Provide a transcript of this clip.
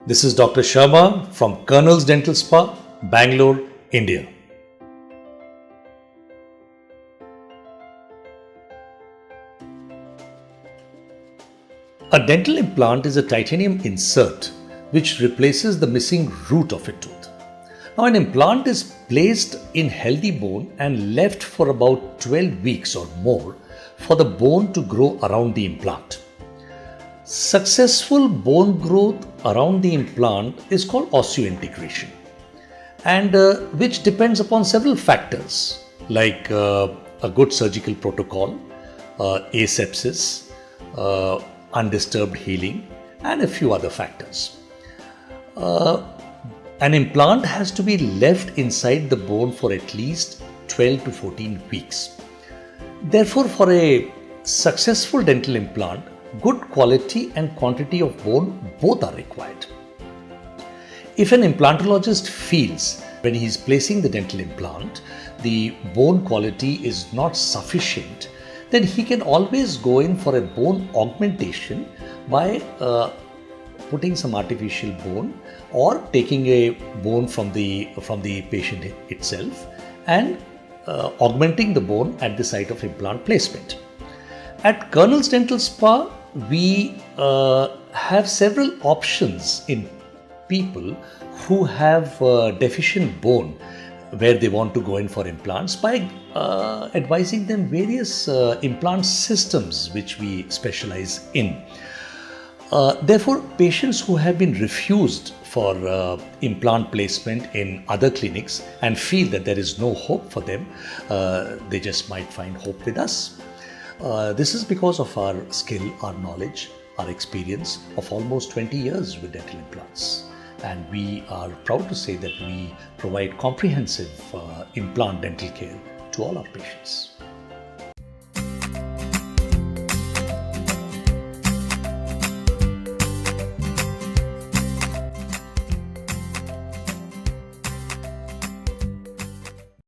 This is Dr. Sharma from Colonel's Dental Spa, Bangalore, India. A dental implant is a titanium insert which replaces the missing root of a tooth. Now, an implant is placed in healthy bone and left for about 12 weeks or more for the bone to grow around the implant. Successful bone growth around the implant is called osseointegration, and which depends upon several factors like a good surgical protocol, asepsis, undisturbed healing, and a few other factors. An implant has to be left inside the bone for at least 12 to 14 weeks. Therefore, for a successful dental implant, good quality and quantity of bone both are required. If an implantologist feels when he is placing the dental implant, the bone quality is not sufficient, then he can always go in for a bone augmentation by putting some artificial bone or taking a bone from the patient itself and augmenting the bone at the site of implant placement. At Colonel's Dental Spa, we have several options in people who have deficient bone where they want to go in for implants by advising them various implant systems which we specialize in. Therefore, patients who have been refused for implant placement in other clinics and feel that there is no hope for them, they just might find hope with us. This is because of our skill, our knowledge, our experience of almost 20 years with dental implants. And we are proud to say that we provide comprehensive implant dental care to all our patients.